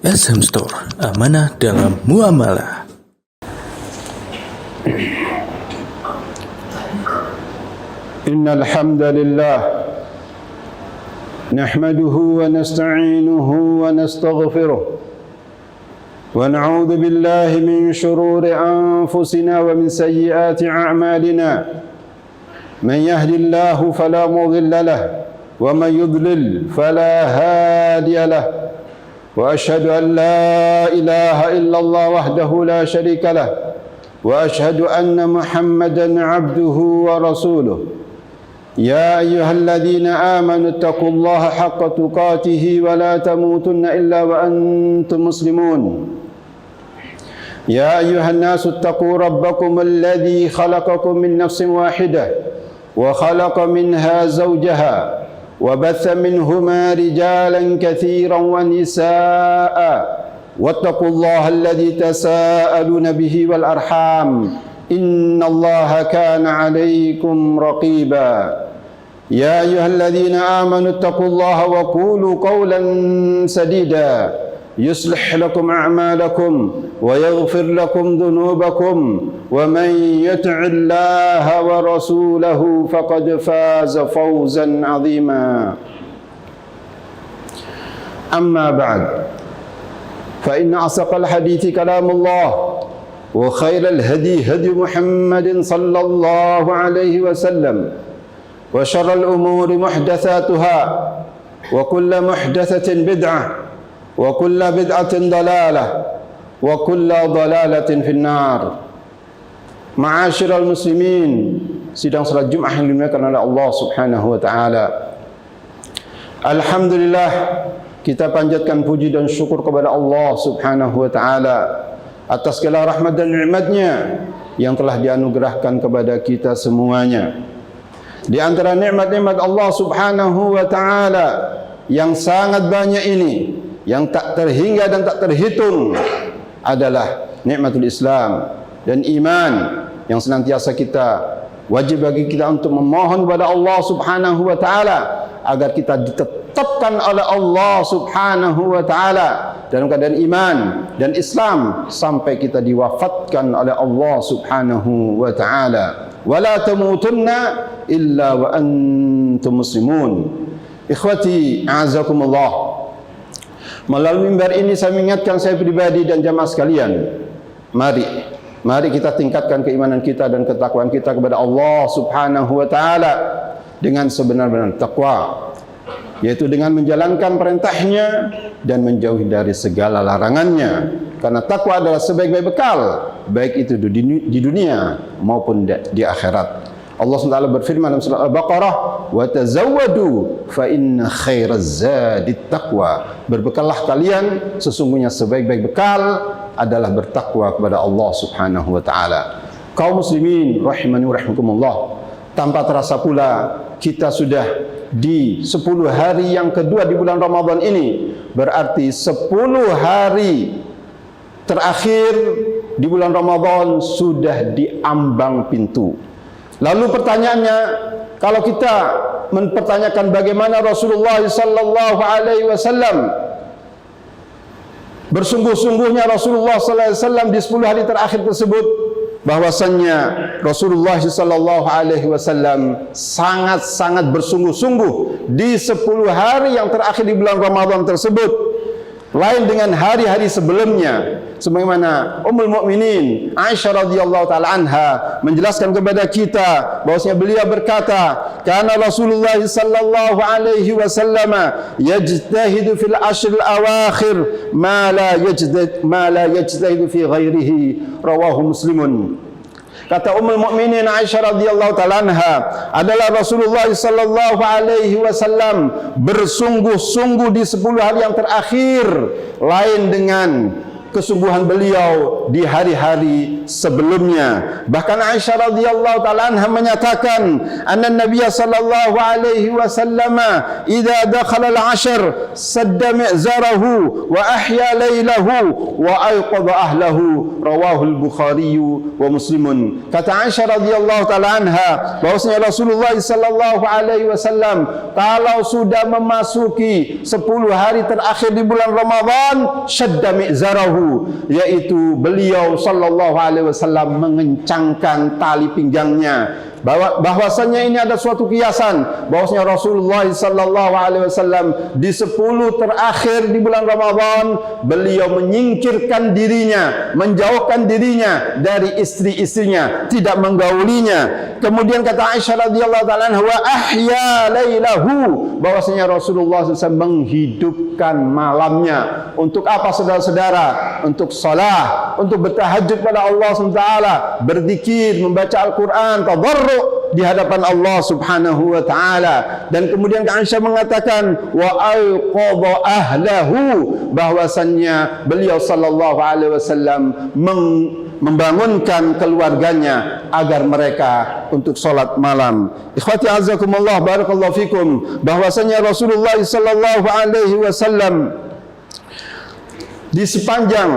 SM Store, amanah dalam muamalah. Innal hamdalillah nahmaduhu wa nasta'inuhu wa nastaghfiruh wa na'udzu billahi min shururi anfusina wa min sayyiati a'malina. Man yahdihillahu fala mudilla lahu wa man yudlil fala hadiya lahu. Wa ashhadu an la ilaha illallah wahdahu la syarika lahu wa ashhadu anna Muhammadan 'abduhu wa rasuluh. يا أيها الذين آمنوا اتقوا الله حق تقاته ولا تموتن إلا وأنتم مسلمون. يا أيها الناس اتقوا ربكم الذي خلقكم من نفس واحدة وخلق منها زوجها وبث منهما رجالا كثيرا ونساء واتقوا الله الذي تساءلون به والأرحام إن الله كان عليكم رقيبا. يا أيها الذين آمنوا اتقوا الله وقولوا قولا سديدا يصلح لكم أعمالكم ويغفر لكم ذنوبكم ومن يطع الله ورسوله فقد فاز فوزا عظيما. أما بعد فإن أصدق الحديث كلام الله وخير الهدي هدي محمد صلى الله عليه وسلم وشر الأمور محدثاتها وكل محدثة بدعة وكل بدعة ضلالة وكل ضلالة في النار. Ma'asyiral muslimin, sidang salat Jumat yang dimuliakan oleh Allah Subhanahu wa taala. Alhamdulillah, kita panjatkan puji dan syukur kepada Allah Subhanahu wa taala atas segala rahmat dan nikmat-Nya yang telah dianugerahkan kepada kita semuanya. Di antara nikmat-nikmat Allah Subhanahu wa taala yang sangat banyak ini, yang tak terhingga dan tak terhitung, adalah nikmatul Islam dan iman yang senantiasa kita wajib bagi kita untuk memohon kepada Allah Subhanahu wa taala agar kita ditetapkan oleh Allah Subhanahu wa taala dalam keadaan iman dan Islam sampai kita diwafatkan oleh Allah Subhanahu wa taala. Wala tamutunna illa wa antum muslimun. Ikhwati a'azakumullah, melalui mimbar ini saya mengingatkan saya pribadi dan jamaah sekalian, mari kita tingkatkan keimanan kita dan ketakwaan kita kepada Allah Subhanahu wa taala dengan sebenar-benar takwa, yaitu dengan menjalankan perintahnya dan menjauhi dari segala larangannya. Karena takwa adalah sebaik-baik bekal, baik itu di dunia maupun di akhirat. Allah SWT berfirman dalam surah Al-Baqarah, wa tazawwadu fa inna khairaz zadit taqwa. Berbekallah kalian, sesungguhnya sebaik-baik bekal adalah bertakwa kepada Allah Subhanahu wa taala. Kaum muslimin rahimani wa rahimakumullah, tanpa terasa pula kita sudah di 10 hari yang kedua di bulan Ramadan ini. Berarti 10 hari terakhir di bulan Ramadan sudah di ambang pintu. Lalu pertanyaannya, kalau kita mempertanyakan bagaimana Rasulullah sallallahu alaihi wasallam, bersungguh-sungguhnya Rasulullah sallallahu alaihi wasallam di 10 hari terakhir tersebut, bahwasannya Rasulullah sallallahu alaihi wasallam sangat-sangat bersungguh-sungguh di 10 hari yang terakhir di bulan Ramadan tersebut, lain dengan hari-hari sebelumnya. Sebagaimana Ummul Mukminin Aisyah radhiyallahu taala anha menjelaskan kepada kita bahwasanya beliau berkata, "Kana Rasulullah sallallahu alaihi wasallam yajtahidu fil ashr al-awakhir ma la yajtahidu fi ghairihi." Rawahu Muslimun. Kata Ummul Mukminin Aisyah radhiyallahu taala anha, adalah Rasulullah sallallahu alaihi wasallam bersungguh-sungguh di 10 hari yang terakhir, lain dengan kesungguhan beliau di hari-hari sebelumnya. Bahkan Aisyah radhiyallahu taala anha menyatakan, anna Nabiy sallallahu alaihi wasallam idza dakhala al-'ashr sadda mi'zarahu wa ahya lailahu wa ayqadha ahlahu. Rawahu al-Bukhari wa Muslimun. Kata Aisyah radhiyallahu taala anha bahwasanya Rasulullah sallallahu alaihi wasallam kalau sudah memasuki 10 hari terakhir di bulan Ramadan, syadda mi'zarahu, yaitu beliau sallallahu alaihi wasallam mengencangkan tali pinggangnya. Bahwasanya ini ada suatu kiasan bahwasanya Rasulullah sallallahu alaihi wasallam di 10 terakhir di bulan Ramadan beliau menyingkirkan dirinya, menjauhkan dirinya dari istri-istrinya, tidak menggaulinya. Kemudian kata Aisyah radhiyallahu taala anha, wa ahya lailahu, bahwasanya Rasulullah SAW menghidupkan malamnya. Untuk apa saudara-saudara? Untuk salat, untuk bertahajud pada Allah SWT, berzikir, membaca Al-Quran, tadarru di hadapan Allah Subhanahu wa taala. Dan kemudian Aisyah mengatakan wa ayqadha ahlahu, bahwasannya beliau sallallahu alaihi wasallam membangunkan keluarganya agar mereka untuk salat malam. Ikhwati azakumullah, barakallahu fikum, bahwasanya Rasulullah sallallahu alaihi wasallam di sepanjang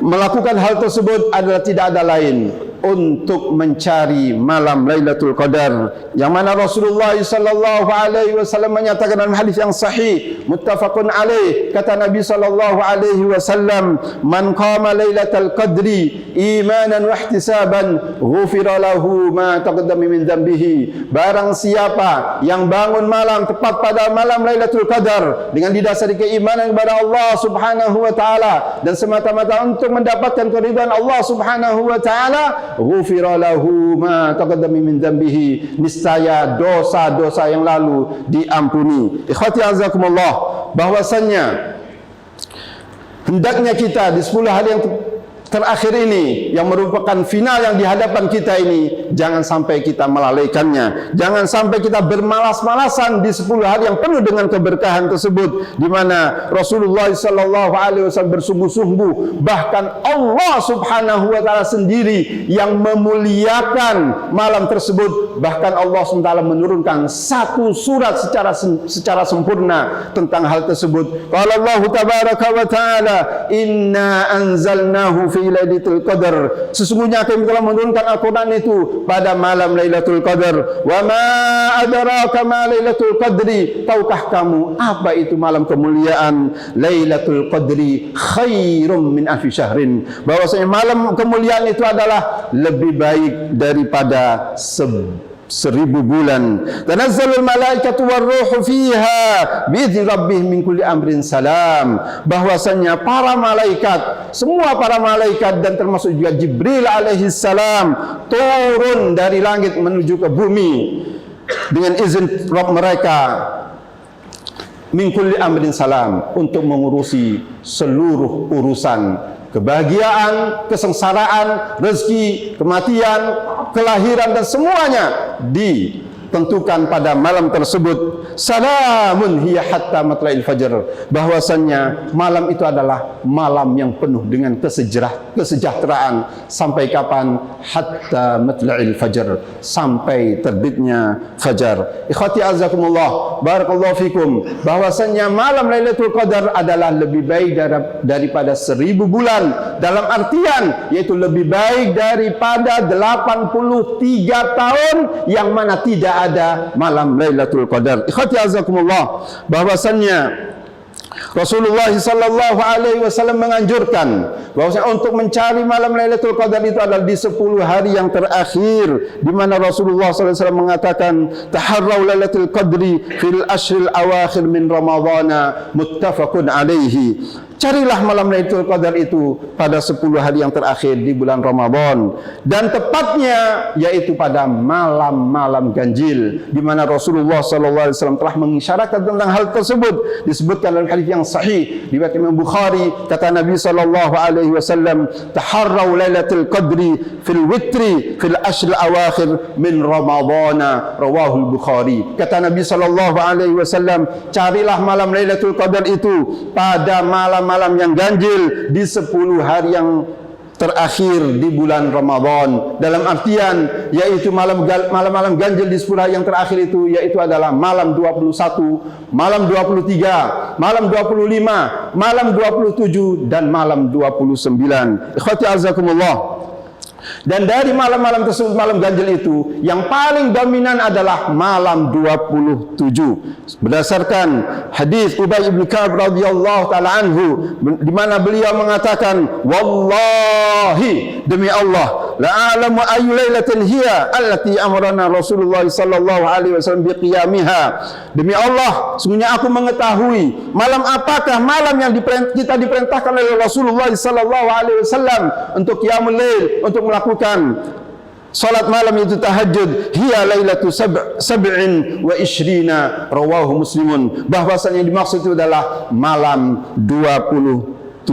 melakukan hal tersebut adalah tidak ada lain untuk mencari malam Lailatul Qadar, yang mana Rasulullah sallallahu alaihi wasallam menyatakan dalam hadis yang sahih muttafaqun alaih, kata Nabi sallallahu alaihi wasallam, man qama Lailatul Qadri imanan wa ihtisaban ghufira lahu ma taqaddama min dhanbihi. Barang siapa yang bangun malam tepat pada malam Lailatul Qadar dengan didasari keimanan kepada Allah Subhanahu wa taala dan semata-mata untuk mendapatkan keridhaan Allah Subhanahu wa taala, ghufira lahu ma taqaddama min dhanbihi, niscaya dosa-dosa yang lalu diampuni. Ikhwati azakumullah, bahwasannya hendaknya kita di 10 hari yang terakhir ini, yang merupakan final yang di hadapan kita ini, jangan sampai kita melalaikannya. Jangan sampai kita bermalas-malasan di 10 hari yang penuh dengan keberkahan tersebut, di mana Rasulullah sallallahu alaihi wasallam bersungguh-sungguh, bahkan Allah Subhanahu wa taala sendiri yang memuliakan malam tersebut. Bahkan Allah SWT menurunkan satu surat secara sempurna tentang hal tersebut. Qala Allah tabaraka wa taala, inna anzalnahu fi Lailatul Qadar, sesungguhnya kami telah menurunkan Al-Quran itu pada malam Lailatul Qadar. Wa ma adraka ma Lailatul Qadri, tahukah kamu apa itu malam kemuliaan? Lailatul Qadri khairum min alfi syahrin, bahwasanya malam kemuliaan itu adalah lebih baik daripada 1000 bulan. Tanazzalul malaikatu warruhu fiha bi'izni rabbihim min kulli amrin salam, bahwasanya para malaikat, semua para malaikat dan termasuk juga Jibril alaihi salam turun dari langit menuju ke bumi dengan izin Rabb mereka, min kulli amrin salam, untuk mengurusi seluruh urusan kebahagiaan, kesengsaraan, rezeki, kematian, kelahiran dan semuanya ditentukan pada malam tersebut. Salamun hiya hatta matla'il fajr, bahwasannya malam itu adalah malam yang penuh dengan kesejahteraan sampai kapan? Hatta matla'il fajr, sampai terbitnya fajar. Ikhwati azakumullah, barakallahu fikum, bahwasannya malam Lailatul Qadar adalah lebih baik daripada 1000 bulan, dalam artian yaitu lebih baik daripada 83 tahun yang mana tidak ada malam Lailatul Qadar. Ikhwati azakumullah, bahwasannya Rasulullah sallallahu alaihi wasallam menganjurkan bahwasanya untuk mencari malam Lailatul Qadar itu adalah di 10 hari yang terakhir, di mana Rasulullah sallallahu alaihi wasallam mengatakan, taharrau Lailatul Qadri fil ashril awakhir min Ramadhana, muttafaqun alaihi. Carilah malam Lailatul Qadar itu pada 10 hari yang terakhir di bulan Ramadan, dan tepatnya yaitu pada malam-malam ganjil, di mana Rasulullah sallallahu alaihi wasallam telah mengisyaratkan tentang hal tersebut. Disebutkan dalam hadis yang sahih riwayat Imam Bukhari, kata Nabi sallallahu alaihi wasallam, taharrau Lailatul Qadri fil witri fil ashr awakhir min Ramadhana, rawahul Bukhari. Kata Nabi sallallahu alaihi wasallam, carilah malam Lailatul Qadar itu pada malam malam-malam yang ganjil di 10 hari yang terakhir di bulan Ramadan. Dalam artian yaitu malam-malam ganjil di 10 hari yang terakhir itu yaitu adalah malam 21, malam 23, malam 25, malam 27 dan malam 29. Ikhwati azakumullah. Dan dari malam-malam tersebut, malam ganjil itu yang paling dominan adalah malam 27. Berdasarkan hadis Ubay bin Ka'ab radhiyallahu taala anhu, di mana beliau mengatakan, wallahi, demi Allah, la a'lamu ayyu lailatin hiya allati amarana Rasulullah sallallahu alaihi wasallam biqiyamiha. Demi Allah, sungguhnya aku mengetahui malam apakah malam yang kita diperintahkan oleh Rasulullah sallallahu alaihi wasallam untuk qiyamul lail, untuk melakukan salat malam itu tahajud. Hiya lailatu sab'in wa ishrina, rawahu Muslimun. Bahwasanya yang dimaksud itu adalah malam 27.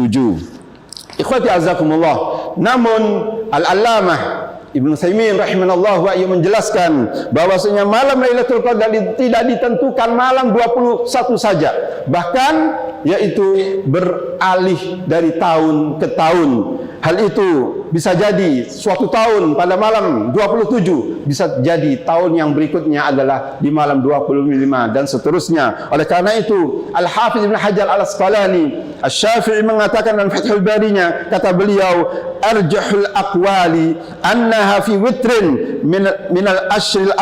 Ikhwati azakumullah. Namun Al-Allamah Ibnu Utsaimin rahimahullah wa ia menjelaskan bahwasanya malam Lailatul Qadar tidak ditentukan malam 21 saja, bahkan yaitu beralih dari tahun ke tahun. Hal itu bisa jadi suatu tahun pada malam 27, bisa jadi tahun yang berikutnya adalah di malam 25 dan seterusnya. Oleh karena itu Al-Hafiz Ibn Hajar Al-Asqalani Asy-Syafi'i mengatakan dalam Fathul Barinya, kata beliau, arjahul aqwali annaha fi witrin min al-ashril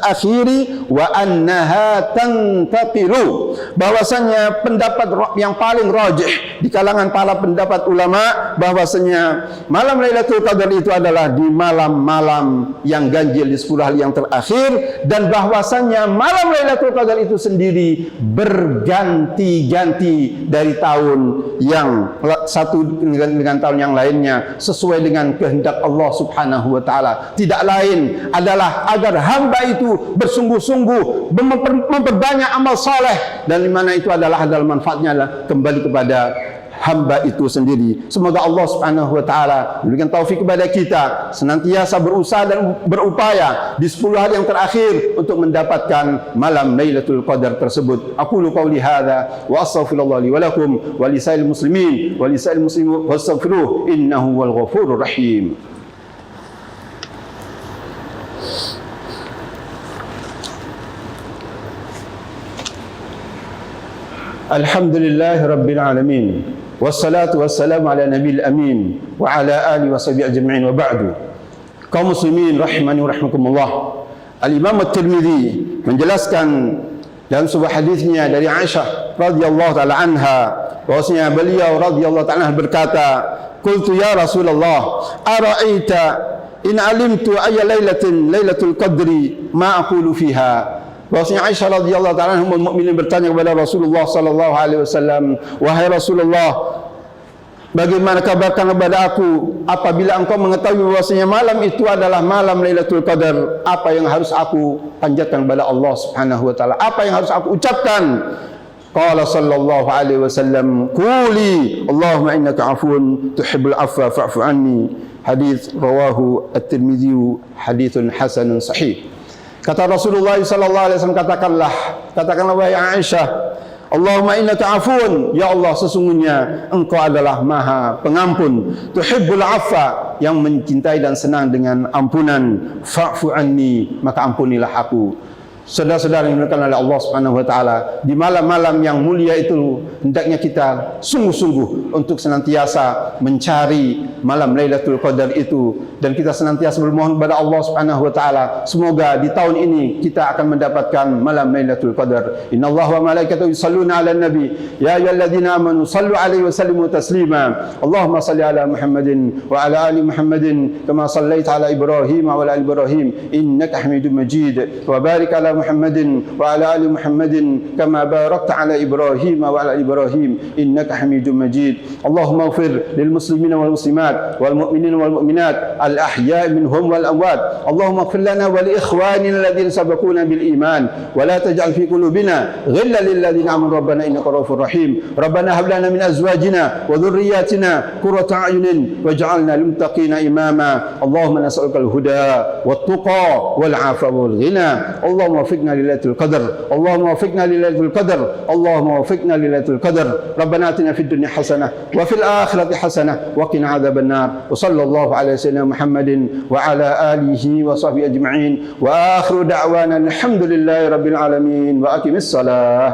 akhiri wa annaha tantaqilu. Bahwasanya pendapat yang paling rajih di kalangan para pendapat ulama bahwasanya malam Lailatul Qadar itu adalah di malam-malam yang ganjil di 10 hari yang terakhir, dan bahwasanya malam Lailatul Qadar itu sendiri berganti-ganti dari tahun yang satu dengan tahun yang lainnya sesuai dengan kehendak Allah Subhanahu wa taala. Tidak lain adalah agar hamba itu bersungguh-sungguh memperbanyak amal saleh, dan di mana itu adalah manfaatnya kembali kepada hamba itu sendiri. Semoga Allah Subhanahu wa taala memberikan taufik kepada kita senantiasa berusaha dan berupaya di 10 hari yang terakhir untuk mendapatkan malam Lailatul Qadar tersebut. Aqulu qauli hadza wa astaghfirullah li wa lakum wa lisairil muslimin wa lisairil muslimin wastaghfiruh innahu wal ghafurur rahim. Alhamdulillah Rabbil Alamin, wassalatu wassalamu ala nabil amin wa ala alihi wa sahbihi ajma'in, wa ba'du. Kaum muslimin rahimani wa rahmakumullah. Al-Imam At-Tirmidzi menjelaskan dalam sebuah hadisnya dari Aisyah radhiyallahu taala anha bahwasanya beliau radhiyallahu taala berkata, qultu ya Rasulullah, ara'aita in alimtu ayya lailatin lailatul qadri ma aqulu fiha. Bahwasanya Aisyah radhiyallahu taala ummul mukminin bertanya kepada Rasulullah sallallahu alaihi wasallam, wahai Rasulullah, bagaimana kabarkan kepada aku apabila engkau mengetahui bahwasanya malam itu adalah malam Lailatul Qadar, apa yang harus aku panjatkan kepada Allah Subhanahu wa taala, apa yang harus aku ucapkan? Qala sallallahu alaihi wasallam, quli Allahumma innaka afuwun tuhibbul afwa fa'fu anni. Hadis rawahu At-Tirmidzi, haditsun hasanun sahih. Kata Rasulullah sallallahu alaihi wasallam, katakanlah wahai Aisyah, Allahumma innaka afuun, ya Allah sesungguhnya engkau adalah maha pengampun, tuhibbul afwa, yang mencintai dan senang dengan ampunan, fa'fu anni, maka ampunilah aku. Saudara-saudara yang dimuliakan oleh Allah Subhanahu wa taala, di malam-malam yang mulia itu hendaknya kita sungguh-sungguh untuk senantiasa mencari malam Lailatul Qadar itu, dan kita senantiasa bermohon kepada Allah Subhanahu wa taala semoga di tahun ini kita akan mendapatkan malam Lailatul Qadar. Innallaha wa malaikatahu yusholluna 'alan nabi ya ayyuhalladzina amanu shallu 'alaihi wa sallimu taslima. Allahumma shalli 'ala Muhammadin wa 'ala ali Muhammadin kama shallaita 'ala Ibrahim wa 'ala ali Ibrahim innaka Hamidum Majid, wa barik 'ala Muhammadin wa 'ala ali Muhammadin kama barakta 'ala Ibrahim wa 'ala ali Ibrahim innaka Hamidum Majid. Allahumma ighfir lil muslimina wal muslimat wal mu'minina wal mu'minat al ahya'i minhum wal amwat. Allahumma ighfir lana wa li ikhwanina alladhina sabaquna bil iman wa la taj'al fi qulubina ghillan lil ladzina amanu rabbana innaka ra'ufur rahim. Rabbana hab lana min azwajina wa dhurriyyatina qurrata a'yunin waj'alna lil muttaqina imama. Allahumma nas'aluka al huda wat tuqa wal 'afwa wal ghina. Allahumma وفقنا لليلة القدر اللهم وفقنا لليلة القدر اللهم وفقنا لليلة القدر ربنا آتنا في الدنيا حسنة وفي الآخرة حسنة وقنا عذاب النار وصلى الله على سيدنا محمد وعلى آله وصحبه أجمعين وآخر دعوانا الحمد لله رب العالمين وأقم الصلاة